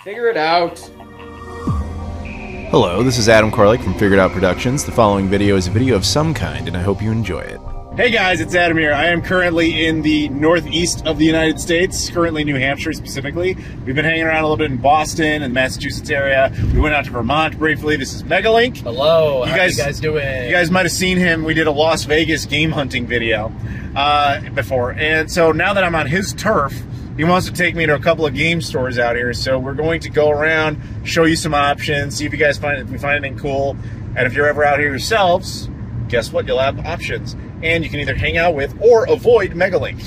Figure it out. Hello, this is Adam Koralik from Figured Out Productions. The following video is a video of some kind, and I hope you enjoy it. Hey guys, it's Adam here. I am currently in the northeast of the United States, currently New Hampshire specifically. We've been hanging around a little bit in Boston and Massachusetts area. We went out to Vermont briefly. This is Megalink. Hello, how you guys doing? You guys might have seen him. We did a Las Vegas game hunting video before. And so now that I'm on his turf, he wants to take me to a couple of game stores out here. So we're going to go around, show you some options, see if you guys find anything cool. And if you're ever out here yourselves, guess what? You'll have options. And you can either hang out with or avoid Megalink.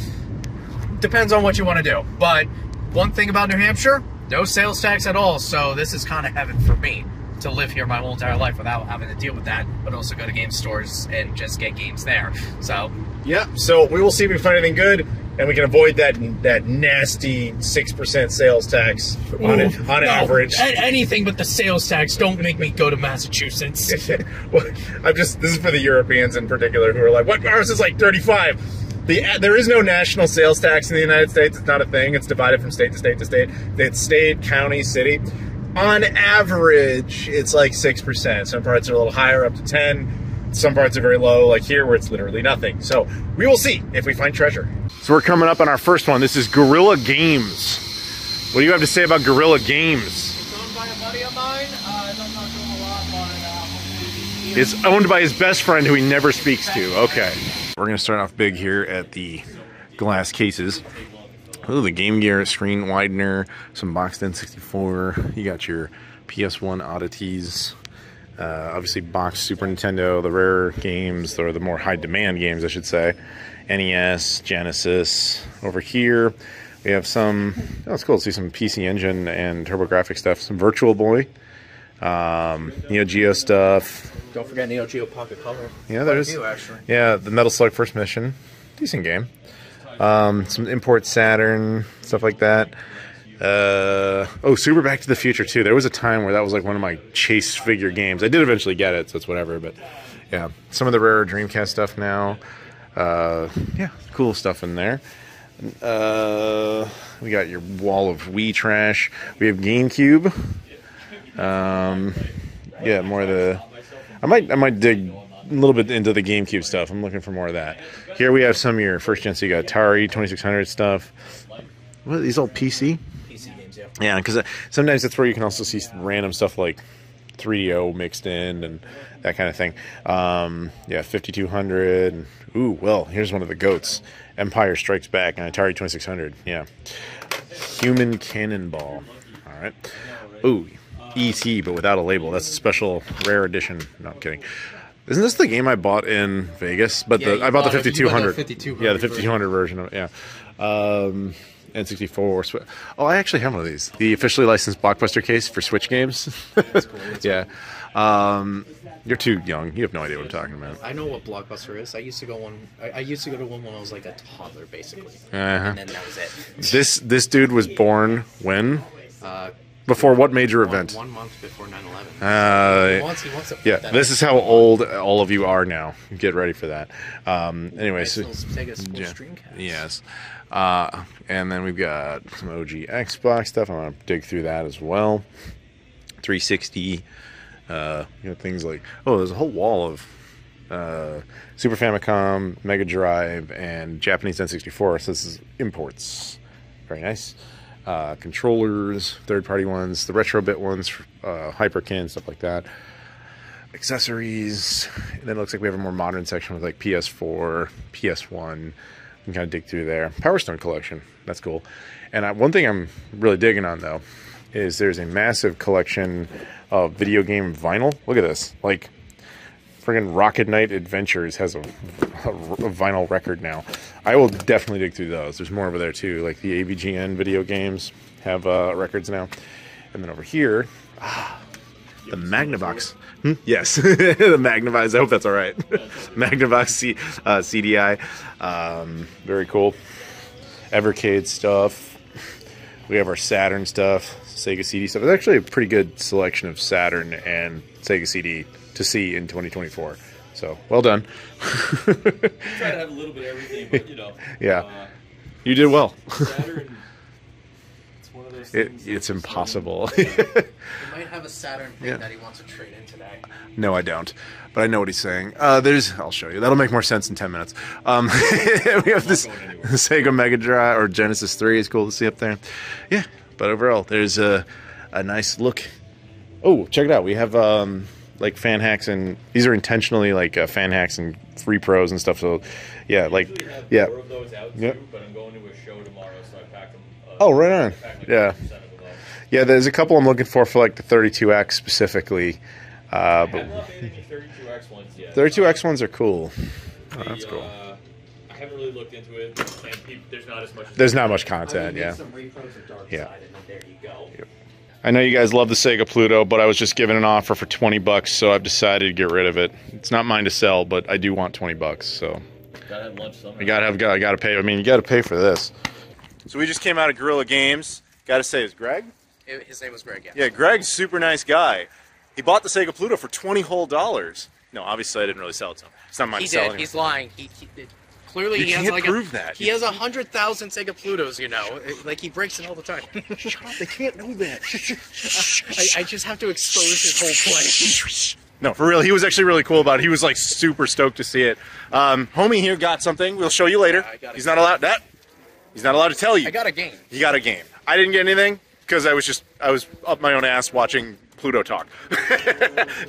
Depends on what you want to do. But one thing about New Hampshire, no sales tax at all. So this is kind of heaven for me to live here my whole entire life without having to deal with that, but also go to game stores and just get games there. So yeah, so we will see if we find anything good, and we can avoid that nasty 6% sales tax on average. Anything but the sales tax. Don't make me go to Massachusetts. Well, this is for the Europeans in particular who are like, what, ours is like 35. There is no national sales tax in the United States. It's not a thing. It's divided from state to state to state. It's state, county, city. On average, it's like 6%. Some parts are a little higher, up to 10. Some parts are very low, like here, where it's literally nothing. So we will see if we find treasure. So we're coming up on our first one. This is Guerrilla Games. What do you have to say about Guerrilla Games? It's owned by a buddy of mine. I don't talk to him a lot, but it's owned by his best friend who he never speaks to. Okay. We're going to start off big here at the glass cases. Oh, the Game Gear screen widener, some boxed N64. You got your PS1 oddities. Obviously boxed Super Nintendo, the rare games, or the more high demand games, I should say. NES, Genesis. Over here, we have some, oh, it's cool to see some PC Engine and TurboGrafx stuff. Some Virtual Boy, Neo Geo stuff. don't forget Neo Geo Pocket Color. Yeah, there's, actually. Yeah, the Metal Slug First Mission, decent game. Some import Saturn, stuff like that. Oh, Super Back to the Future too. There was a time where that was like one of my chase figure games. I did eventually get it, so it's whatever. But yeah, some of the rare Dreamcast stuff now. Yeah, cool stuff in there. We got your wall of Wii trash. We have GameCube. Yeah, more of the. I might dig a little bit into the GameCube stuff. I'm looking for more of that. Here we have some of your first gen. So you got Atari 2600 stuff. What are these all PC? PC games, yeah. Yeah, because sometimes that's where you can also see random stuff like 3DO mixed in and that kind of thing. Yeah, 5200. Ooh, well, here's one of the goats. Empire Strikes Back on Atari 2600. Yeah. Human Cannonball. All right. Ooh, E.T., but without a label. That's a special rare edition. No, I'm kidding. Isn't this the game I bought in Vegas? But yeah, I bought the 5200. Yeah, the 5200 version of it. Yeah. N64. Oh, I actually have one of these. The officially licensed Blockbuster case for Switch games. That's cool. That's yeah. You're too young. You have no idea what I'm talking about. I know what Blockbuster is. I used to go one. I used to go to one when I was like a toddler, basically. And then that was it. This dude was born when? Before what major event? 1 month before 9/11. He wants to yeah, this is how old all of you are now. Get ready for that. Anyway, so yes. And then we've got some OG Xbox stuff. I'm gonna dig through that as well. 360. You know, things like, oh, there's a whole wall of Super Famicom, Mega Drive, and Japanese N64. So this is imports. Very nice. Controllers, third-party ones, the retro-bit ones, Hyperkin, stuff like that. Accessories, and then it looks like we have a more modern section with like PS4, PS1. You can kind of dig through there. Power Stone collection, that's cool. And one thing I'm really digging on though is there's a massive collection of video game vinyl. Look at this, like friggin' Rocket Knight Adventures has a vinyl record now. I will definitely dig through those. There's more over there too, like the AVGN video games have records now. And then over here, the Magnavox. Yes, the Magnavox. I hope that's all right. Magnavox CDI. Very cool. Evercade stuff. We have our Saturn stuff, Sega CD stuff. It's actually a pretty good selection of Saturn and Sega CD to see in 2024. So, well done. Try to have a little bit of everything, but you know. Yeah. You did well. Saturn, it's one of those It's impossible. He might have a Saturn thing that he wants to trade in today. No, I don't. But I know what he's saying. I'll show you. That'll make more sense in 10 minutes. We have this Sega Mega Drive or Genesis 3 is cool to see up there. Yeah, but overall, there's a nice look. Oh, check it out. We have like fan hacks, and these are intentionally like fan hacks and free pros and stuff. So, yeah, like yeah. More of those out too, but I'm going to a show tomorrow, so I packed them. Oh, right on. Yeah. Yeah, there's a couple I'm looking for like the 32X specifically. But I'm not been any 32X ones yet. 32X ones are cool. Oh, that's cool. I haven't really looked into it, and there's not as much. There's not much content, yeah. Some repros of Dark Yeah. Side, and then there you go. Yep. I know you guys love the Sega Pluto, but I was just given an offer for $20, so I've decided to get rid of it. It's not mine to sell, but I do want $20, so. Gotta have lunch somewhere. I gotta pay. I mean, you gotta pay for this. So we just came out of Guerrilla Games. Gotta say, is Greg? His name was Greg, yeah. Yeah, Greg's a super nice guy. He bought the Sega Pluto for $20 whole. No, obviously I didn't really sell it to him. It's not mine He to sell. did. Anyway. He's lying. Clearly, You he has can't like prove that. He has 100,000 Sega Plutos. You know, like he breaks it all the time. Shut up! They can't know that. I just have to expose his whole play. No, for real. He was actually really cool about it. He was like super stoked to see it. Homie here got something. We'll show you later. He's not allowed that. He's not allowed to tell you. I got a game. He got a game. I didn't get anything because I was up my own ass watching Pluto talk.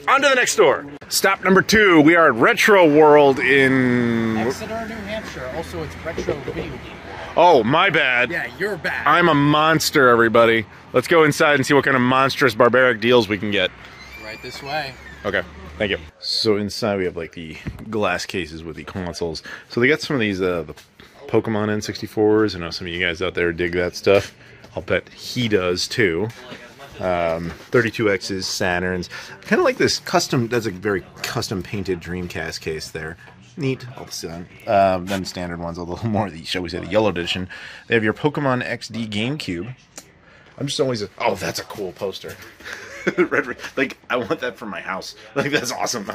On to the next store. Stop number 2. We are at Retro World in Exeter, New Hampshire. Also, it's retro video game. Oh, my bad. Yeah, you're bad. I'm a monster, everybody. Let's go inside and see what kind of monstrous barbaric deals we can get. Right this way. Okay, thank you. So inside we have like the glass cases with the consoles. So they got some of these the Pokemon N64s. I know some of you guys out there dig that stuff. I'll bet he does too. 32X's, Saturns. Kind of like this custom, that's a very custom painted Dreamcast case there. Neat. All the same. Then standard ones, a little more, shall we say, the yellow edition. They have your Pokemon XD GameCube. I'm just always, oh, that's a cool poster. Red, like, I want that for my house. Like, that's awesome.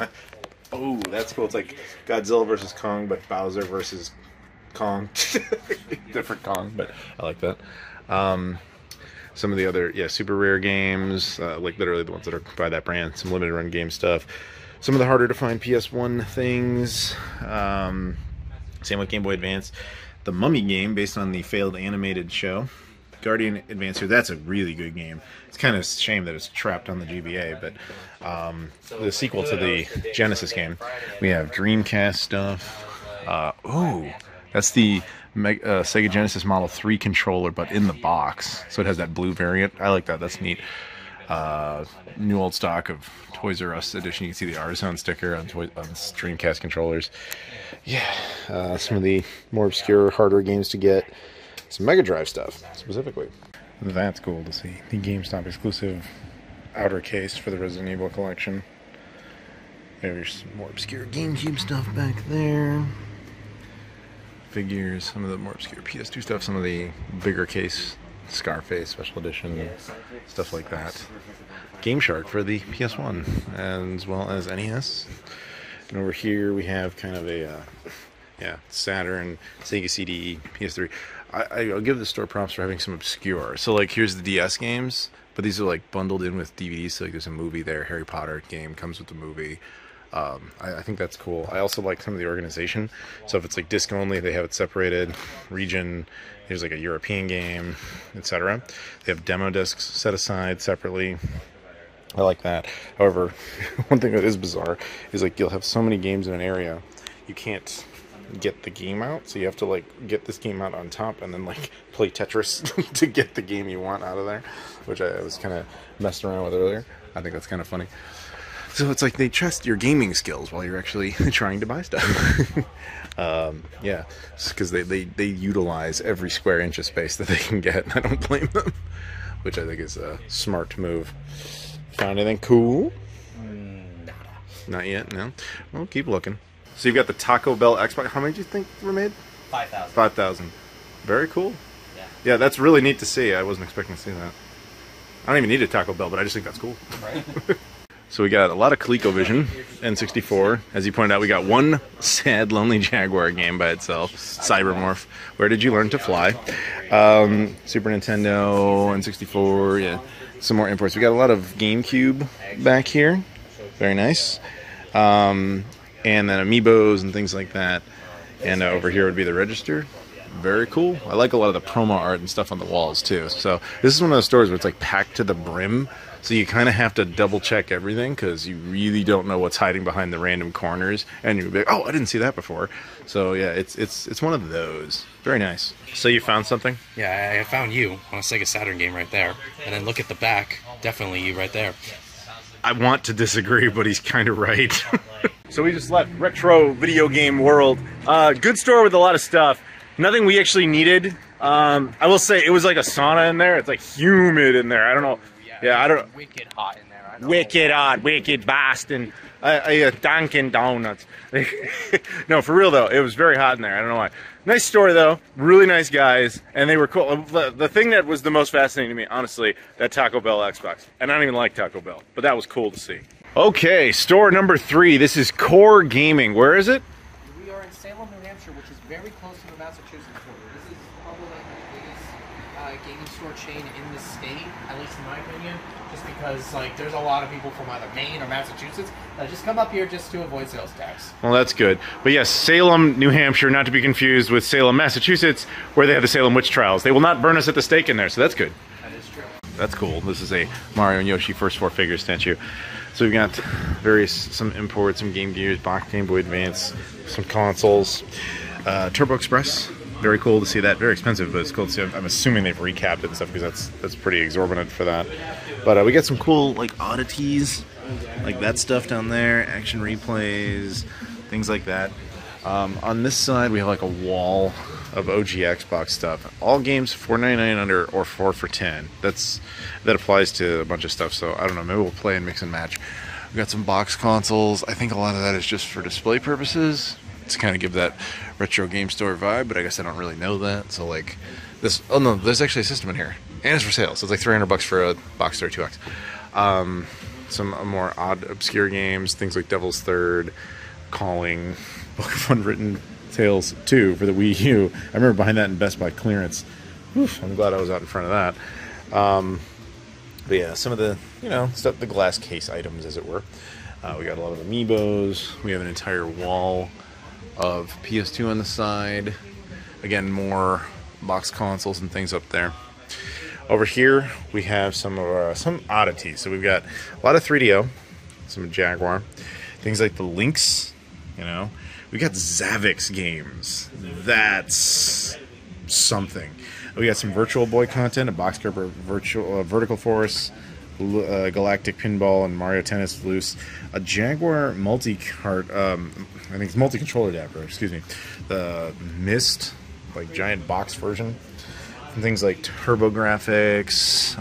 Oh, that's cool. It's like Godzilla versus Kong, but Bowser versus Kong. Different Kong, but I like that. Some of the other, super rare games, like literally the ones that are by that brand. Some limited run game stuff. Some of the harder to find PS1 things. Same with Game Boy Advance. The Mummy game, based on the failed animated show. Guardian Adventure, that's a really good game. It's kind of a shame that it's trapped on the GBA, but the sequel to the Genesis game. We have Dreamcast stuff. Ooh, that's the Sega Genesis Model 3 controller, but in the box. So it has that blue variant. I like that. That's neat. New old stock of Toys R Us edition. You can see the Artisan sticker on Dreamcast controllers. Yeah, some of the more obscure, harder games to get. Some Mega Drive stuff, specifically. That's cool to see. The GameStop exclusive outer case for the Resident Evil collection. There's some more obscure GameCube stuff back there. Figures, some of the more obscure PS2 stuff, some of the bigger case, Scarface Special Edition, stuff like that. Game Shark for the PS1, as well as NES. And over here we have kind of a, Saturn, Sega CD, PS3. I'll give the store props for having some obscure. So, like, here's the DS games, but these are, like, bundled in with DVDs. So, like, there's a movie there, Harry Potter game comes with the movie. I think that's cool. I also like some of the organization. So if it's like disc only, they have it separated. Region, there's like a European game, etc. They have demo discs set aside separately. I like that. However, one thing that is bizarre is like you'll have so many games in an area, you can't get the game out. So you have to like get this game out on top and then like play Tetris to get the game you want out of there, which I was kind of messing around with earlier. I think that's kind of funny. So it's like they trust your gaming skills while you're actually trying to buy stuff. Yeah, because they utilize every square inch of space that they can get. I don't blame them, which I think is a smart move. Found anything cool? Not yet, no. Well, keep looking. So you've got the Taco Bell Xbox. How many do you think were made? 5,000. 5,000. Very cool. Yeah. Yeah, that's really neat to see. I wasn't expecting to see that. I don't even need a Taco Bell, but I just think that's cool. Right. So we got a lot of ColecoVision, N64. As you pointed out, we got one sad, lonely Jaguar game by itself, Cybermorph. Where Did You Learn to Fly? Super Nintendo, N64, yeah. Some more imports. We got a lot of GameCube back here. Very nice. And then Amiibos and things like that. And over here would be the register. Very cool. I like a lot of the promo art and stuff on the walls too. So this is one of those stores where it's like packed to the brim. So you kind of have to double check everything because you really don't know what's hiding behind the random corners. And you'll be like, oh, I didn't see that before. So yeah, it's one of those. Very nice. So you found something? Yeah, I found you on a Sega Saturn game right there. And then look at the back. Definitely you right there. I want to disagree, but he's kind of right. So we just left Retro Video Game World. Good store with a lot of stuff. Nothing we actually needed. I will say it was like a sauna in there. It's like humid in there. I don't know. Yeah, I don't. Wicked hot in there. Wicked hot, wicked Boston. Dunkin' Donuts. No, for real though, it was very hot in there. I don't know why. Nice store though. Really nice guys, and they were cool. The thing that was the most fascinating to me, honestly, that Taco Bell Xbox. And I don't even like Taco Bell, but that was cool to see. Okay, store number 3. This is Core Gaming. Where is it? We are in Salem, New Hampshire, which is very close to the Massachusetts border. This is probably like the biggest gaming store chain in the state, at least in my opinion, just because like there's a lot of people from either Maine or Massachusetts that just come up here just to avoid sales tax. Well, that's good. But yes, Salem, New Hampshire, not to be confused with Salem, Massachusetts, where they have the Salem witch trials. They will not burn us at the stake in there, so that's good. That is true. That's cool. This is a Mario and Yoshi first 4 figure statue. So we've got some imports, some Game Gears, Game Boy Advance, some consoles. Turbo Express, very cool to see that. Very expensive, but it's cool to see. I'm assuming they've recapped it and stuff because that's pretty exorbitant for that. But we got some cool like oddities, like that stuff down there, action replays, things like that. On this side, we have like a wall of OG Xbox stuff. All games $4.99 under or 4 for $10. That applies to a bunch of stuff. So I don't know. Maybe we'll play and mix and match. We got some box consoles. I think a lot of that is just for display purposes to kind of give that retro game store vibe. But I guess I don't really know that. So like this. Oh no, there's actually a system in here, and it's for sale. So it's like $300 for a box 32X. Some more odd, obscure games, things like Devil's Third, Calling, Book of Unwritten Tales 2 for the Wii U. I remember buying that in Best Buy clearance. Oof, I'm glad I was out in front of that. But yeah, some of the, stuff, the glass case items, as it were. We got a lot of Amiibos. We have an entire wall of PS2 on the side. Again, more box consoles and things up there. Over here, we have some oddities. So we've got a lot of 3DO, some Jaguar, things like the Lynx. We got Zavix games. That's something. We got some Virtual Boy content, a Box Gripper, Vertical Force, Galactic Pinball, and Mario Tennis Loose. A Jaguar multi-cart, I think it's multi-controller adapter, excuse me. The Mist, like giant box version. And things like TurboGrafx.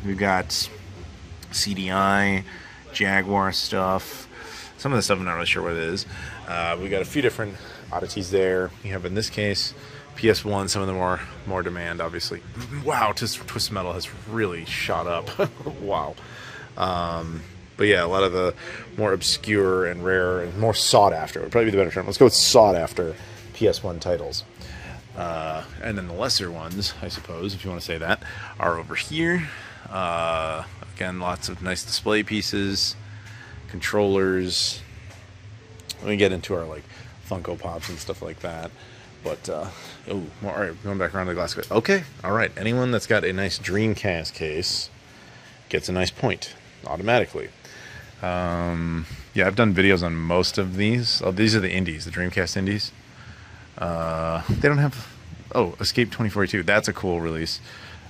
We've got CDI, Jaguar stuff. Some of the stuff I'm not really sure what it is. We got a few different oddities there. We have, in this case, PS1, some of the more demand, obviously. Wow, Twisted Metal has really shot up. Wow. But yeah, a lot of the more obscure and rare and more sought after would probably be the better term. Let's go with sought after PS1 titles. And then the lesser ones, I suppose, if you want to say that, are over here. Again, lots of nice display pieces, controllers. Let me get into our like Funko Pops and stuff like that. But all right, going back around to the glass. Okay, all right. Anyone that's got a nice Dreamcast case gets a nice point automatically. Yeah, I've done videos on most of these. Oh, these are the indies, the Dreamcast indies. They don't have. Oh, Escape 2042. That's a cool release.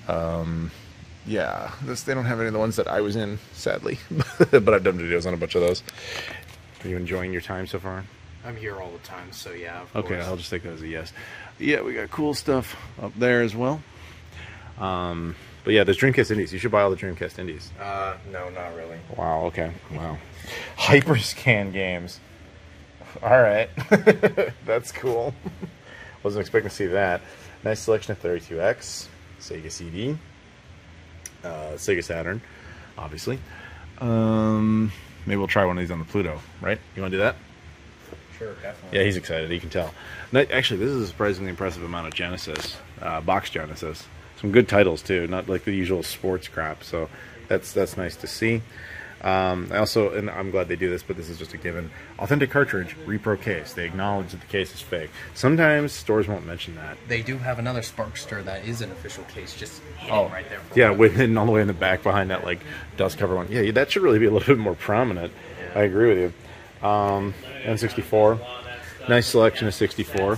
Yeah, they don't have any of the ones that I was in, sadly. But I've done videos on a bunch of those. Are you enjoying your time so far? I'm here all the time, so yeah, of Okay, course. I'll just take that as a yes. Yeah, we got cool stuff up there as well. But yeah, there's Dreamcast indies. You should buy all the Dreamcast indies. No, not really. Wow, okay. Wow. Hyperscan games. All right. That's cool. Wasn't expecting to see that. Nice selection of 32X, Sega CD, Sega Saturn, obviously. Maybe we'll try one of these on the Pluto, right? You want to do that? Sure, definitely. Yeah, he's excited. You can tell. Actually, this is a surprisingly impressive amount of Genesis, box Genesis. Some good titles too, not like the usual sports crap. So that's nice to see. I also, and I'm glad they do this, but this is just a given. Authentic cartridge, repro case. They acknowledge that the case is fake. Sometimes stores won't mention that. They do have another Sparkster that is an official case, just hidden right there. Yeah, hidden all the way in the back behind that like dust cover one. Yeah, that should really be a little bit more prominent. Yeah. I agree with you. N64, nice selection of 64.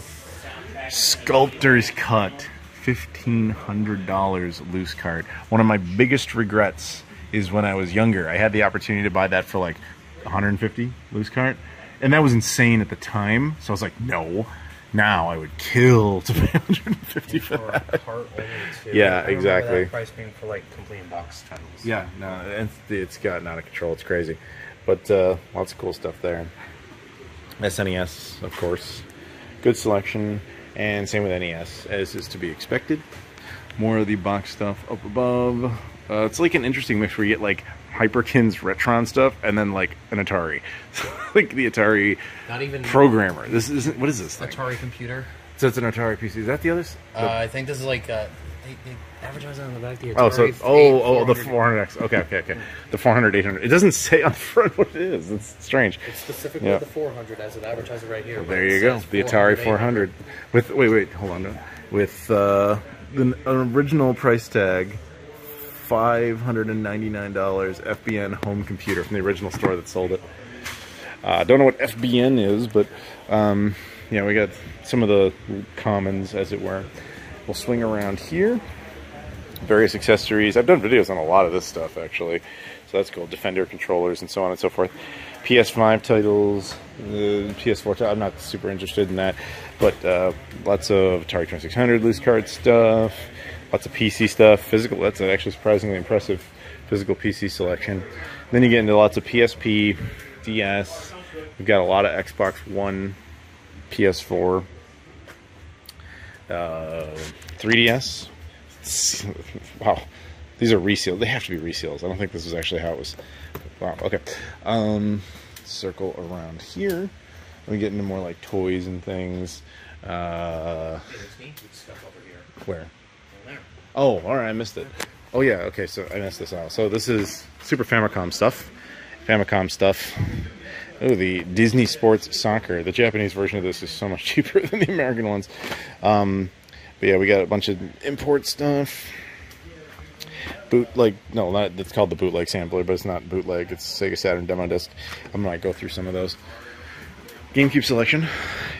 Sculptor's Cut, $1,500 loose cart. One of my biggest regrets is when I was younger. I had the opportunity to buy that for like 150 loose cart, and that was insane at the time. So I was like, no. Now I would kill to pay 150 for that. Cart only too. Yeah, I exactly. that price being for like complete box titles. Yeah, no, it's gotten out of control. It's crazy, but lots of cool stuff there. SNES, of course, good selection, and same with NES, as is to be expected. More of the box stuff up above. It's like an interesting mix where you get like Hyperkin's Retron stuff and then like an Atari. Like the Atari Not even programmer. This isn't, what is this thing? Atari computer. So it's an Atari PC. Is that the others? I think this is like they advertise it on the back. The Oh, Atari so the 400X. Okay. The 400, 800. It doesn't say on the front what it is. It's strange. It's specifically the 400 as it advertises right here. Well, there you go. The Atari 400 with wait, hold on. With the original price tag, $599 FBN home computer from the original store that sold it. Don't know what FBN is, but yeah, we got some of the commons, as it were. We'll swing around here. Various accessories. I've done videos on a lot of this stuff, actually, so that's cool. Defender controllers and so on and so forth. PS5 titles, PS4 titles. I'm not super interested in that, but lots of Atari 2600 loose card stuff. Lots of PC stuff, physical. That's actually surprisingly impressive physical PC selection. Then you get into lots of PSP, DS. We've got a lot of Xbox One, PS4, 3DS. Wow, these are resealed. They have to be reseals. I don't think this is actually how it was. Wow. Okay. Circle around here. We get into more like toys and things. Where? Oh, all right, I missed it. Oh yeah, okay, so I missed this out. So this is Super Famicom stuff. Oh, the Disney Sports Soccer. The Japanese version of this is so much cheaper than the American ones. But yeah, we got a bunch of import stuff. It's called the bootleg sampler, but it's not bootleg. It's Sega Saturn demo disc. I'm gonna go through some of those. GameCube selection.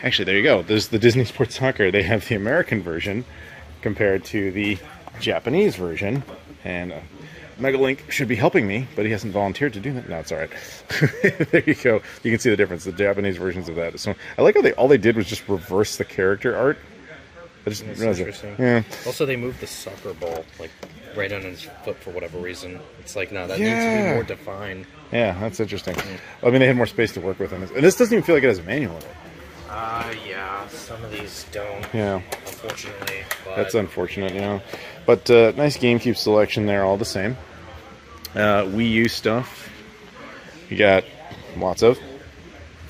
Actually, there you go. There's the Disney Sports Soccer. They have the American version compared to the Japanese version, and Megalink should be helping me, but he hasn't volunteered to do that. No, it's all right. There you go. You can see the difference. The Japanese versions of that. So I like how all they did was just reverse the character art. I just realized interesting. Yeah. Also, they moved the soccer ball like right on his foot for whatever reason. It's like, no, that needs to be more defined. Yeah, that's interesting. I mean, they had more space to work with in this. And this doesn't even feel like it has a manual in it. Yeah, some of these don't. Yeah. Unfortunately. But that's unfortunate, yeah. But nice GameCube selection there, all the same. Wii U stuff. We got lots of.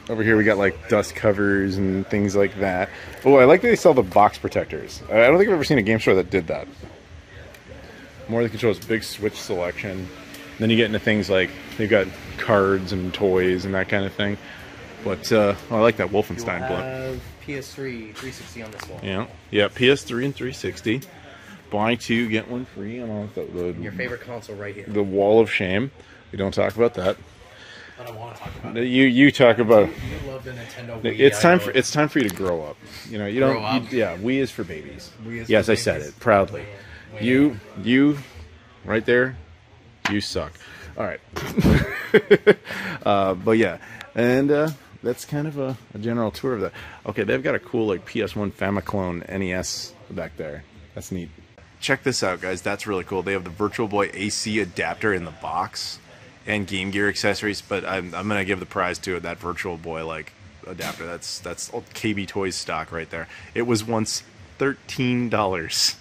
Over here we got like dust covers and things like that. Oh, I like that they sell the box protectors. I don't think I've ever seen a game store that did that. More of the controls, big Switch selection. Then you get into things like they've got cards and toys and that kind of thing. But I like that Wolfenstein blunt. PS3 360 on this one. Yeah, PS3 and 360. Buy two, get one free. Your favorite console right here. The Wall of Shame. We don't talk about that. I don't want to talk about it. You talk about. You love the Nintendo Wii. It's time for you to grow up. You know, you don't. Wii is for babies. Yes, I said it proudly. You, right there. You suck. All right. But yeah, and that's kind of a general tour of that. Okay, they've got a cool like PS1 Famiclone NES back there. That's neat. Check this out, guys. That's really cool. They have the Virtual Boy AC adapter in the box and Game Gear accessories, but I'm gonna give the prize to that Virtual Boy like adapter. That's old KB Toys stock right there. It was once $13.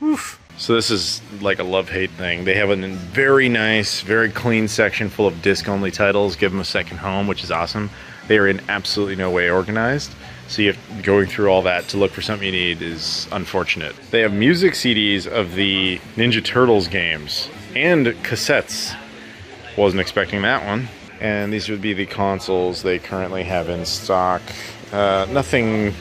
Oof. So this is like a love-hate thing. They have a very nice, very clean section full of disc-only titles. Give them a second home, which is awesome. They are in absolutely no way organized. So going through all that to look for something you need is unfortunate. They have music CDs of the Ninja Turtles games and cassettes. Wasn't expecting that one. And these would be the consoles they currently have in stock. Nothing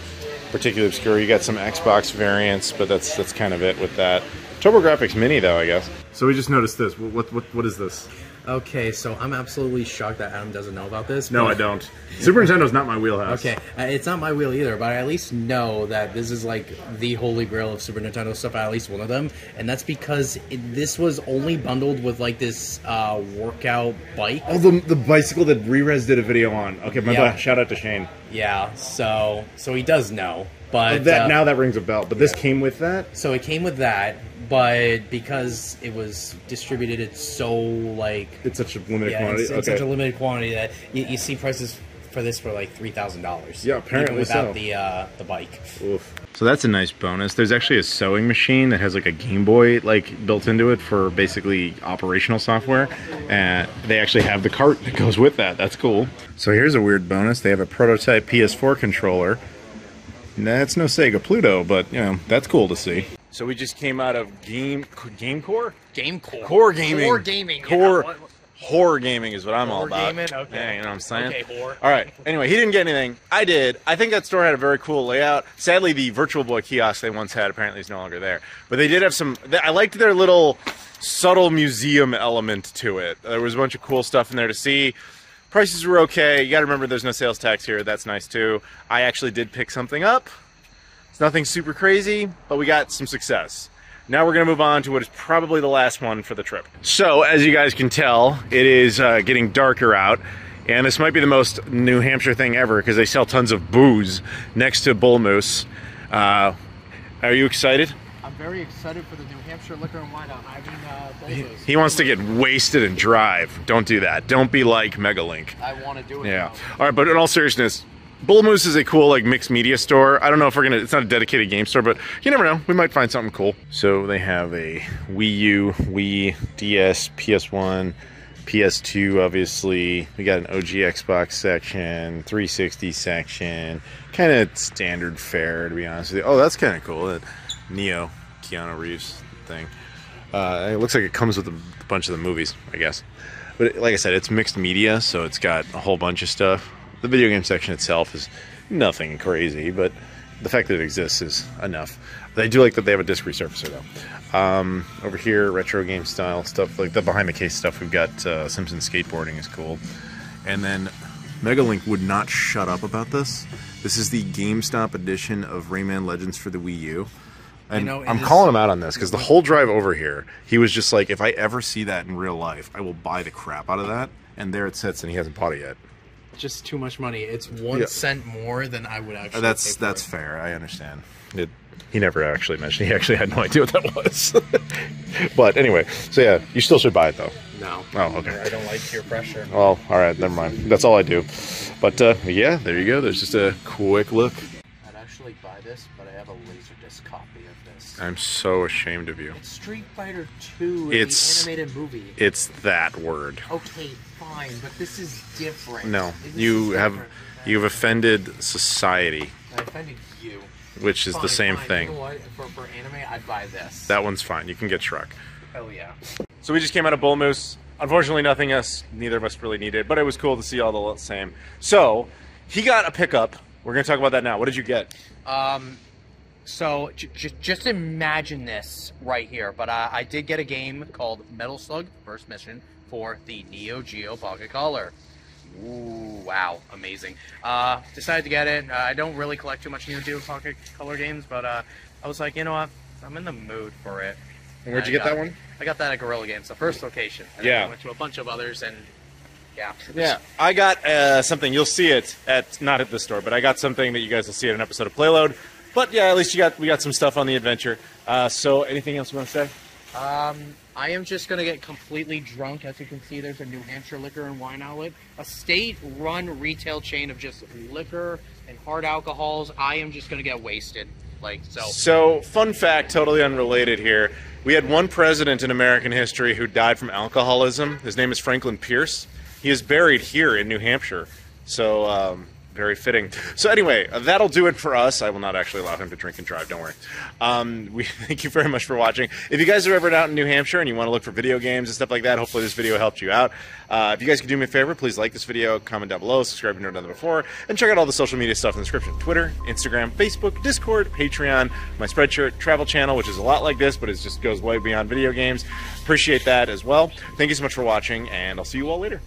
particularly obscure. You got some Xbox variants, but that's kind of it with that. TurboGrafx Mini, though, I guess. So we just noticed this. What is this? Okay, so I'm absolutely shocked that Adam doesn't know about this. No, I don't. Super Nintendo's not my wheelhouse. Okay, it's not my wheel either, but I at least know that this is like the holy grail of Super Nintendo stuff, at least one of them, and that's because this was only bundled with like this workout bike. Oh, the bicycle that Re-Res did a video on. Okay, shout out to Shane. Yeah, so he does know, but now that rings a bell. But this came with that. So it came with that. But because it was distributed, it's so like it's such a limited quantity. It's such a limited quantity that you see prices for this for like $3,000. Yeah, apparently without the bike. Oof. So that's a nice bonus. There's actually a sewing machine that has like a Game Boy like built into it for basically operational software, and they actually have the cart that goes with that. That's cool. So here's a weird bonus. They have a prototype PS4 controller. That's no Sega Pluto, but you know that's cool to see. So we just came out of GameCore? GameCore. Core Gaming. Core Gaming. Core. Yeah, horror gaming is what I'm all about. Gaming? Okay. Yeah, you know what I'm saying? Okay, horror. All right. Anyway, he didn't get anything. I did. I think that store had a very cool layout. Sadly, the Virtual Boy kiosk they once had apparently is no longer there. But they did have some... I liked their little subtle museum element to it. There was a bunch of cool stuff in there to see. Prices were okay. You got to remember there's no sales tax here. That's nice, too. I actually did pick something up. It's nothing super crazy, but we got some success. Now we're going to move on to what is probably the last one for the trip. So, as you guys can tell, it is getting darker out. And this might be the most New Hampshire thing ever because they sell tons of booze next to Bull Moose. Are you excited? I'm very excited for the New Hampshire liquor and wine out. He wants to get wasted and drive. Don't do that. Don't be like Megalink. I want to do it. Yeah. Now. All right, but in all seriousness, Bull Moose is a cool like mixed media store. I don't know if we're gonna. It's not a dedicated game store, but you never know. We might find something cool. So they have a Wii U, Wii, DS, PS1, PS2. Obviously, we got an OG Xbox section, 360 section. Kind of standard fare, to be honest with you. Oh, that's kind of cool. That Neo, Keanu Reeves thing. It looks like it comes with a bunch of the movies, I guess. But like I said, it's mixed media, so it's got a whole bunch of stuff. The video game section itself is nothing crazy, but the fact that it exists is enough. But I do like that they have a disc resurfacer, though. Over here, retro game style stuff, like the behind-the-case stuff, we've got Simpsons skateboarding is cool. And then Megalink would not shut up about this. This is the GameStop edition of Rayman Legends for the Wii U. And I'm calling him out on this, because the whole drive over here, he was just like, if I ever see that in real life, I will buy the crap out of that. And there it sits, and he hasn't bought it yet. Just too much money. It's 1 cent more than I would actually. That's fair. I understand. He never actually mentioned. He actually had no idea what that was. But anyway, so yeah, you still should buy it though. No. Oh, okay. I don't like peer pressure. Well, all right, never mind. That's all I do. But yeah, there you go. There's just a quick look. I'd actually buy this, but I have a Laserdisc copy of this. I'm so ashamed of you. It's Street Fighter 2, the animated movie. It's that word. Okay, fine, but this is different. No, you've offended society. I offended you. Which is the same thing. You know what? For anime, I'd buy this. That one's fine. You can get Shrek. Hell yeah. So we just came out of Bull Moose. Unfortunately, nothing else. Neither of us really needed, but it was cool to see all the same. So he got a pickup. We're going to talk about that now. What did you get? So just imagine this right here. But I did get a game called Metal Slug First Mission for the Neo Geo Pocket Color. Ooh, wow, amazing. Decided to get it. I don't really collect too much Neo Geo Pocket Color games, but I was like, you know what? I'm in the mood for it. And where'd you get that one? I got that at Guerrilla Games, the first location. And yeah. then I went to a bunch of others, and yeah. Yeah, I got something. You'll see it not at this store, but I got something that you guys will see in an episode of Playload. But yeah, at least we got some stuff on the adventure. So anything else you want to say? I am just going to get completely drunk. As you can see, there's a New Hampshire liquor and wine outlet. A state-run retail chain of just liquor and hard alcohols. I am just going to get wasted. So, fun fact, totally unrelated here. We had one president in American history who died from alcoholism. His name is Franklin Pierce. He is buried here in New Hampshire. So, very fitting. So anyway, that'll do it for us. I will not actually allow him to drink and drive, don't worry. We thank you very much for watching. If you guys are ever out in New Hampshire and you want to look for video games and stuff like that, hopefully this video helped you out. If you guys could do me a favor, please like this video, comment down below, subscribe if you've never done that before, and check out all the social media stuff in the description. Twitter, Instagram, Facebook, Discord, Patreon, my Spreadshirt travel channel, which is a lot like this, but it just goes way beyond video games. Appreciate that as well. Thank you so much for watching, and I'll see you all later.